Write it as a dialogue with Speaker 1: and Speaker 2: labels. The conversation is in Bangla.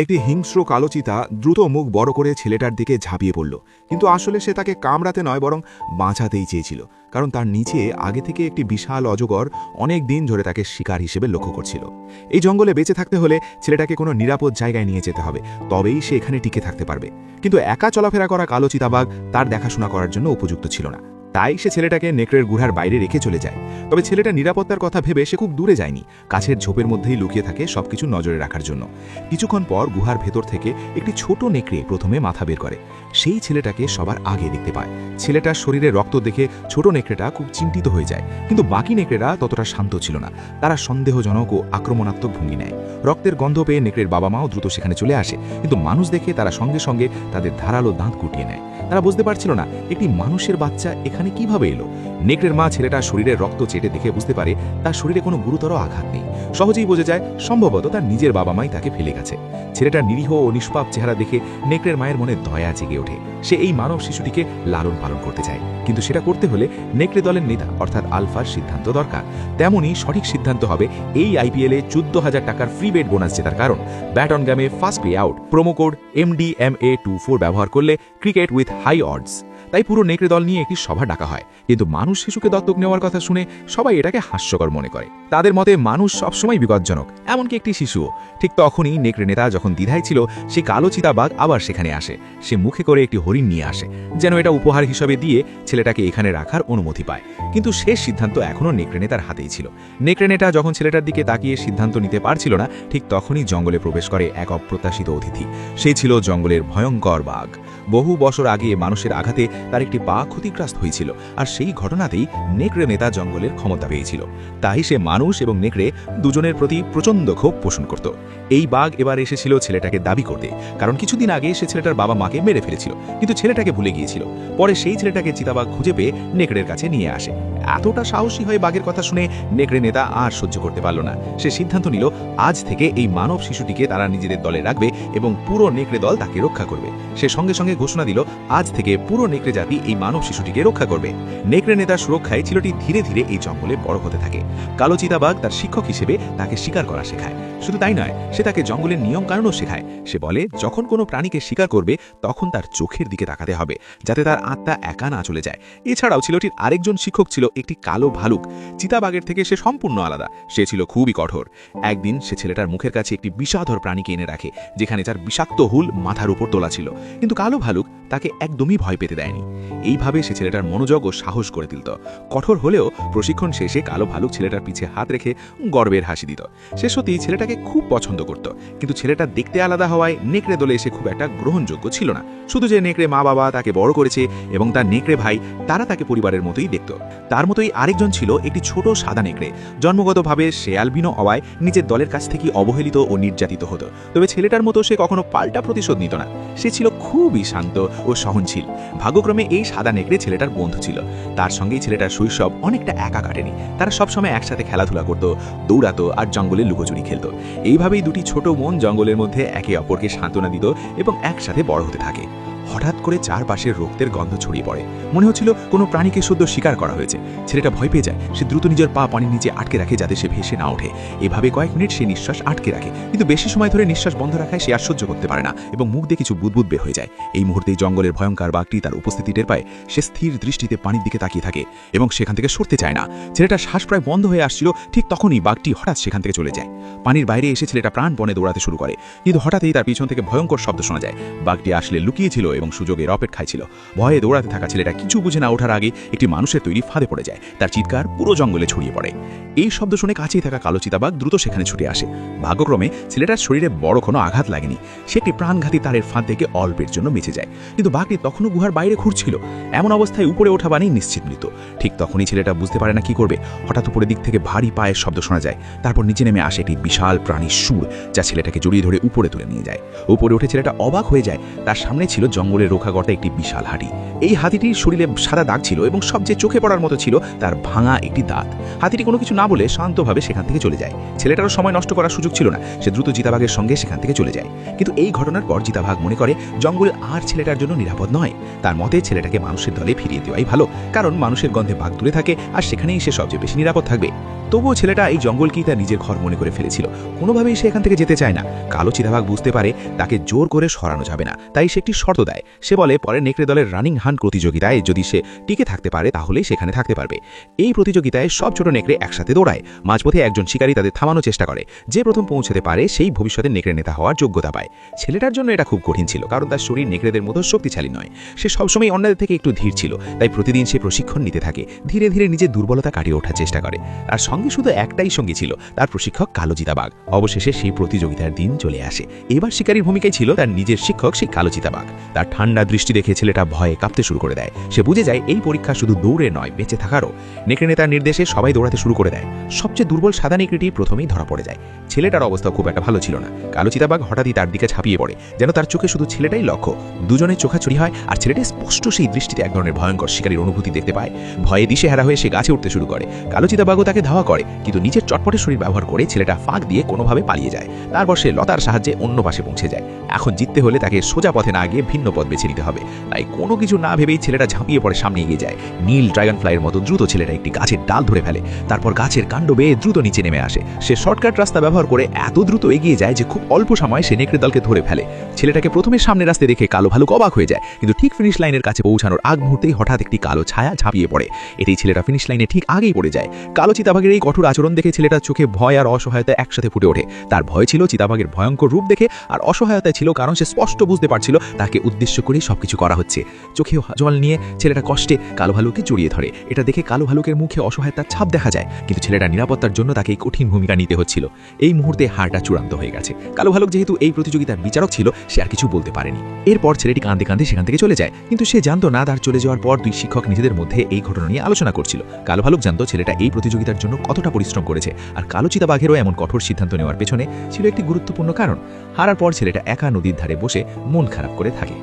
Speaker 1: একটি হিংস্র কালো চিতা দ্রুত মুখ বড় করে ছেলেটার দিকে ঝাঁপিয়ে পড়ল, কিন্তু আসলে সে তাকে কামড়াতে নয় বরং বাঁচাতেই চেয়েছিল, কারণ তার নিচে আগে থেকে একটি বিশাল অজগর অনেক দিন ধরে তাকে শিকার হিসেবে লক্ষ্য করছিল। এই জঙ্গলে বেঁচে থাকতে হলে ছেলেটাকে কোনো নিরাপদ জায়গায় নিয়ে যেতে হবে, তবেই সে এখানে টিকে থাকতে পারবে। কিন্তু একা চলাফেরা করা কালো চিতাবাঘ তার দেখাশোনা করার জন্য উপযুক্ত ছিল না, তাই সে ছেলেটাকে নেকড়ের গুহার বাইরে রেখে চলে যায়। তবে ছেলেটা নিরাপত্তার কথা ভেবে সে খুব দূরে যায়নি, কাছের ঝোপের মধ্যেই লুকিয়ে থাকে সবকিছু নজরে রাখার জন্য। কিছুক্ষণ পর গুহার ভেতর থেকে একটি ছোট নেকড়ে প্রথমে মাথা বের করে। সেই ছেলেটাকে সবার আগে দেখতে পায়। ছেলেটার শরীরে রক্ত দেখে ছোট নেকড়েটা খুব চিন্তিত হয়ে যায়, কিন্তু বাকি নেকড়েরা ততটা শান্ত ছিল না। তারা সন্দেহজনক ও আক্রমণাত্মক ভঙ্গি নেয়। রক্তের গন্ধ পেয়ে নেকড়ের বাবা মাও দ্রুত সেখানে চলে আসে, কিন্তু মানুষ দেখে তারা সঙ্গে সঙ্গে তাদের ধারালো দাঁত গুটিয়ে নেয়। তারা বুঝতে পারছিল না একটি মানুষের বাচ্চা এখানে কিভাবে এলো। নেকড়ের মা ছেলেটার শরীরের রক্ত চেটে দেখে বুঝতে পারে তার শরীরে কোনো গুরুতর আঘাত নেই। সহজেই বোঝা যায় সম্ভবত তার নিজের বাবা মাই তাকে ফেলে গেছে। ছেলেটার নিরীহ ও নিষ্পাপ চেহারা দেখে নেকড়ের মায়ের মনে দয়া জেগে ওঠে। সে এই মানব শিশুটিকে লালন পালন করতে চায়, কিন্তু সেটা করতে হলে নেকড়ে দলের নেতা অর্থাৎ আলফার সিদ্ধান্ত দরকার। তেমনই সঠিক সিদ্ধান্ত হবে এই আইপিএলে 14,000 টাকার ফ্রি বেট বোনাস জেতার কারণ। ব্যাট অন গেমে first pay out promo code MDMA24 ব্যবহার করলে ক্রিকেট উইথ হাই অডস। তাই পুরো নেকড়ে দল নিয়ে একটি সভা ডাকা হয়, কিন্তু মানুষ শিশুকে দত্তক নেওয়ার কথা শুনে সবাই এটাকে হাস্যকর মনে করে। তাদের মতে মানুষ সবসময় বিপজ্জনক, এমনকি একটি শিশুও। ঠিক তখনই নেকড়ে নেতা যখন দ্বিধায় ছিল, সে কালো চিতাবাঘ আবার সেখানে আসে। সে মুখে করে একটি হরিণ নিয়ে আসে, যেন এটা উপহার হিসাবে দিয়ে ছেলেটাকে এখানে রাখার অনুমতি পায়। কিন্তু শেষ সিদ্ধান্ত এখনও নেকড়ে নেতার হাতেই ছিল। নেকড়ে নেতা যখন ছেলেটার দিকে তাকিয়ে সিদ্ধান্ত নিতে পারছিল না, ঠিক তখনই জঙ্গলে প্রবেশ করে এক অপ্রত্যাশিত অতিথি। সে ছিল জঙ্গলের ভয়ঙ্কর বাঘ। বহু বছর আগে মানুষের আঘাতে তার একটি পা ক্ষতিগ্রস্ত হয়েছিল, আর সেই ঘটনাতেই নেকড়ে নেতা জঙ্গলের ক্ষমতা পেয়েছিল। তাই সে মানুষ এবং নেকড়ে দুজনের প্রতি প্রচণ্ড ক্ষোভ পোষণ করত। এই বাঘ এবার এসেছিল ছেলেটাকে দাবি করতে, কারণ কিছুদিন আগে সে ছেলেটার বাবা মাকে মেরে ফেলেছিল, কিন্তু ছেলেটাকে ভুলে গিয়েছিল। পরে সেই ছেলেটাকে চিতাবাঘ খুঁজে পেয়ে নেকড়ের কাছে নিয়ে আসে। এতটা সাহসী হয়ে বাঘের কথা শুনে নেকড়ে নেতা আর সহ্য করতে পারল না। সে সিদ্ধান্ত নিল আজ থেকে এই মানব শিশুটিকে তারা নিজেদের দলে রাখবে এবং পুরো নেকড়ে দল তাকে রক্ষা করবে। সে সঙ্গে সঙ্গে ঘোষণা দিল আজ থেকে পুরো নেকড়ে জাতি এই মানব শিশুটিকে রক্ষা করবে। নেকড়ে নেতার সুরক্ষায় ছেলেটি ধীরে ধীরে এই জঙ্গলে বড় হতে থাকে। কালো চিতাবাঘ তার শিক্ষক হিসেবে তাকে শিকার করা শেখায়। শুধু তাই নয়, সে তাকে জঙ্গলের নিয়ম কানুনও শেখায়। সে বলে যখন কোনো প্রাণীকে শিকার করবে তখন তার চোখের দিকে তাকাতে হবে, যাতে তার আত্মা একা না চলে যায়। এছাড়াও ছেলেটির আরেকজন শিক্ষক ছিল একটি কালো ভালুক। চিতাবাঘের থেকে সে সম্পূর্ণ আলাদা। সে ছিল খুবই কঠোর। একদিন সে ছেলেটার মুখের কাছে একটি বিষাধর প্রাণীকে এনে রাখে, যেখানে তার বিষাক্ত হুল মাথার উপর তোলা ছিল, কিন্তু কালো ভালুক তাকে একদমই ভয় পেতে দেয়নি। এইভাবে সে ছেলেটার মনোযোগ ও সাহস করে তুলত। কঠোর হলেও প্রশিক্ষণ শেষে কালো ভালুক ছেলেটার পিছে হাত রেখে গর্বের হাসি দিত। সে সত্যি ছেলেটাকে খুব পছন্দ করত, কিন্তু ছেলেটা দেখতে আলাদা হওয়ায় নেকড়ে দলে এসে খুব একটা গ্রহণযোগ্য ছিল না। শুধু যে নেকড়ে মা বাবা তাকে বড় করেছে এবং তার নেকড়ে ভাই তারা তাকে পরিবারের মতোই দেখত। তার মতোই আরেকজন ছিল একটি ছোট সাদা নেকড়ে। জন্মগতভাবে সে অ্যালবিনো হওয়ায় নিজের দলের কাছ থেকে অবহেলিত ও নির্যাতিত হতো। তবে ছেলেটার মতো সে কখনো পাল্টা প্রতিশোধ নিত না। সে ছিল খুবই শান্ত ও সহনশীল। ভাগ্যক্রমে এই সাদা নেকড়ে ছেলেটার বন্ধু ছিল। তার সঙ্গেই ছেলেটার শৈশব অনেকটা একা কাটেনি। তারা সবসময় একসাথে খেলাধুলা করত, দৌড়াতো আর জঙ্গলে লুকোচুরি খেলত। এইভাবেই দুটি ছোট মন জঙ্গলের মধ্যে একে অপরকে সান্ত্বনা দিত এবং একসাথে বড় হতে থাকে। হঠাৎ করে চারপাশের রক্তের গন্ধ ছড়িয়ে পড়ে। মনে হচ্ছিল কোনো প্রাণীকে শুদ্ধ শিকার করা হয়েছে। ছেলেটা ভয় পেয়ে যায়। সে দ্রুত নিজের পা পানির নিচে আটকে রাখে যাতে সে ভেসে না ওঠে। এভাবে কয়েক মিনিট সে নিঃশ্বাস আটকে রাখে, কিন্তু বেশি সময় ধরে নিঃশ্বাস বন্ধ রাখায় সে আর সহ্য করতে পারে না এবং মুখ দিয়ে কিছু বুদবুদ বের হয়ে যায়। এই মুহূর্তেই জঙ্গলের ভয়ঙ্কর বাঘটি তার উপস্থিতি টের পায়। সে স্থির দৃষ্টিতে পানির দিকে তাকিয়ে থাকে এবং সেখান থেকে সরতে চায় না। ছেলেটার শ্বাস প্রায় বন্ধ হয়ে আসছিল, ঠিক তখনই বাঘটি হঠাৎ সেখান থেকে চলে যায়। পানির বাইরে এসে ছেলেটা প্রাণপণে দৌড়াতে শুরু করে, কিন্তু হঠাৎই তার পিছন থেকে ভয়ঙ্কর শব্দ শোনা যায়। বাঘটি আসলে লুকিয়েছিল এবং সুযোগের অপেক্ষায় ছিল। ভয়ে দৌড়াতে থাকা ছেলেটা কিছু বুঝে না ওঠার আগে একটি মানুষের তৈরি ফাঁদে পড়ে যায়। তার চিৎকার পুরো জঙ্গলে ছড়িয়ে পড়ে। এই শব্দ শুনে কাছেই থাকা কালো চিতাবাঘ দ্রুত সেখানে ছুটে আসে। ভাগ্যক্রমে ছেলেটার শরীরে বড় কোনো আঘাত লাগেনি। সে একটি প্রাণঘাতী তারের ফাঁদ থেকে অল্পের জন্য বেঁচে যায়, কিন্তু বাঘটি তখনও গুহার বাইরে ঘুরছিল। এমন অবস্থায় উপরে ওঠা বানেই নিশ্চিত মৃত। ঠিক তখনই ছেলেটা বুঝতে পারে না কি করবে। হঠাৎ উপরের দিক থেকে ভারী পায়ের শব্দ শোনা যায়। তারপর নিচে নেমে আসে একটি বিশাল প্রাণীর সুর, যা ছেলেটাকে জড়িয়ে ধরে উপরে তুলে নিয়ে যায়। উপরে উঠে ছেলেটা অবাক হয়ে যায়। তার সামনে ছিল জঙ্গল
Speaker 2: জঙ্গলের রোখা গর্তে একটি বিশাল হাতি। এই হাতিটির শরীরে সাদা দাগ ছিল এবং সবচেয়ে চোখে পড়ার মতো ছিল তার ভাঙা একটি দাঁত। হাতিটি কোনো কিছু না বলে শান্তভাবে সেখান থেকে চলে যায়। ছেলেটারও সময় নষ্ট করার সুযোগ ছিল না, সে দ্রুত চিতাবাঘের সঙ্গে সেখান থেকে চলে যায়। কিন্তু এই ঘটনার পর চিতাবাঘ মনে করে জঙ্গল আর ছেলেটার জন্য নিরাপদ নয়। তার মতে ছেলেটাকে মানুষের দলে ফিরিয়ে দেওয়াই ভালো, কারণ মানুষের গন্ধে বাঘ দূরে থাকে আর সেখানেই সে সবচেয়ে বেশি নিরাপদ থাকবে। তবুও ছেলেটা এই জঙ্গলকেই তার নিজের ঘর মনে করে ফেলেছিল, কোনোভাবেই সে এখান থেকে যেতে চায় না। কালো চিতাবাঘ বুঝতে পারে তাকে জোর করে সরানো যাবে না, তাই সে একটি শর্ত দেয়। সে বলে পরের নেকড়ে দলের রানিং হান্ট প্রতিযোগিতায় যদি সে টিকে থাকতে পারে তাহলেই সেখানে থাকতে পারবে। এই প্রতিযোগিতায় সব ছোট নেকড়ে একসাথে দৌড়ায়। মাঝপথে একজন শিকারী তাদের থামানোর চেষ্টা করে। যে প্রথম পৌঁছতে পারে সেই ভবিষ্যতে নেকড়ে নেতা হওয়ার যোগ্যতা পায়। ছেলেটার জন্য এটা খুব কঠিন ছিল, কারণ তার শরীর নেকড়েদের মতো শক্তিশালী নয়। সে সবসময় অন্যদের থেকে একটু ধীর ছিল, তাই প্রতিদিন সে প্রশিক্ষণ নিতে থাকে। ধীরে ধীরে নিজের দুর্বলতা কাটিয়ে ওঠার চেষ্টা করে। আর সঙ্গে শুধু একটাই সঙ্গী ছিল, তার প্রশিক্ষক কালো চিতাবাঘ। অবশেষে সেই প্রতিযোগিতার দিন চলে আসে। এবার শিকারীর ভূমিকায় ছিল তার নিজের শিক্ষক সেই কালো চিতাবাঘ। তার ঠান্ডা দৃষ্টি দেখে ছেলেটা ভয়ে কাঁপতে শুরু করে দেয়। সে বুঝে যায় এই পরীক্ষা শুধু দৌড়ে নয়, বেঁচে থাকারও। নেকড়ে নেতার নির্দেশে সবাই দৌড়াতে শুরু করে দেয়। সবচেয়ে দুর্বল সাদা নেকড়েটি প্রথমেই ধরা পড়ে যায়। ছেলেটার অবস্থা খুব একটা ভালো ছিল না। কালো চিতাবাঘ হঠাৎই তার দিকে ঝাঁপিয়ে পড়ে, যেন তার চোখে শুধু ছেলেটাই লক্ষ্য। দুজনের চোখাচুরি হয় আর ছেলেটি স্পষ্ট সেই দৃষ্টিতে এক ধরনের ভয়ঙ্কর শিকারীর অনুভূতি দেখতে পায়। ভয়ে দিশেহারা হয়ে সে গাছে উঠতে শুরু করে। কালো চিতাবাঘও তাকে ধাওয়া করে, কিন্তু নিজের চটপটে শরীর ব্যবহার করে ছেলেটা ফাঁক দিয়ে কোনোভাবে পালিয়ে যায়। তারপর সে লতার সাহায্যে অন্য পাশে পৌঁছে যায়। এখন জিততে হলে তাকে সোজা পথে না গিয়ে ভিন্ন পথ বেছে নিতে হবে। তাই কোনো কিছু না ভেবেই ছেলেটা ঝাঁপিয়ে পড়ে সামনে এগিয়ে যায়। নীল ড্রাগন ফ্লাইয়ের মতো দ্রুত ছেলেটা একটি গাছের ডাল ধরে ফেলে। তারপর গাছের কাণ্ড বেয়ে দ্রুত নিচে নেমে আসে। সে শর্টকাট রাস্তা ব্যবহার করে এত দ্রুত এগিয়ে যায় যে খুব অল্প সময় সে নেকড়ে দলকে ধরে ফেলে। ছেলেটাকে প্রথমে সামনে রাস্তা দেখে কালো ভালুক অবাক হয়ে যায়, কিন্তু ঠিক ফিনিশ লাইনের কাছে পৌঁছানোর আগ মুহূর্তেই হঠাৎ একটি কালো ছায়া ঝাঁপিয়ে পড়ে। এটাই ছেলেটা ফিনিশ লাইনে ঠিক আগেই পড়ে যায়। কালো চিতাবাঘের এই কঠোর আচরণ দেখে ছেলেটার চোখে ভয় আর অসহায়তা একসাথে ফুটে ওঠে। তার ভয় ছিল চিতাবাঘের ভয়ঙ্কর রূপ দেখে, আর অসহায়তা ছিল কারণ সে স্পষ্ট বুঝতে পারছিল তাকে উদ্দেশ্য করেই সবকিছু করা হচ্ছে। চোখে জল নিয়ে ছেলেটা কষ্টে কালো ভালুককে জড়িয়ে ধরে। এটা দেখে কালো ভালুকের মুখে অসহায়তার ছাপ দেখা যায়, কিন্তু ছেলেটা নিরাপত্তার জন্য তাকে এই কঠিন ভূমিকা নিতে হচ্ছিল। এই মুহূর্তে হারটা চূড়ান্ত হয়ে গেছে। কালো ভালুক যেহেতু এই প্রতিযোগিতার বিচারক ছিল, সে আর কিছু বলতে পারেনি। এরপর ছেলেটি কাঁদতে কাঁদতে সেখান থেকে চলে যায়, কিন্তু সে জানতো না তার চলে যাওয়ার পর দুই শিক্ষক নিজেদের মধ্যে এই ঘটনা নিয়ে আলোচনা করছিল। কালো ভালুক জানতো ছেলেটা এই প্রতিযোগিতার জন্য কতটা পরিশ্রম করেছে, আর কালো চিতাবাঘেরও এমন কঠোর সিদ্ধান্ত নেওয়ার পেছনে ছিল একটি গুরুত্বপূর্ণ কারণ। হারার পর ছেলেটা একা নদীর ধারে বসে মন খারাপ করে থাকে।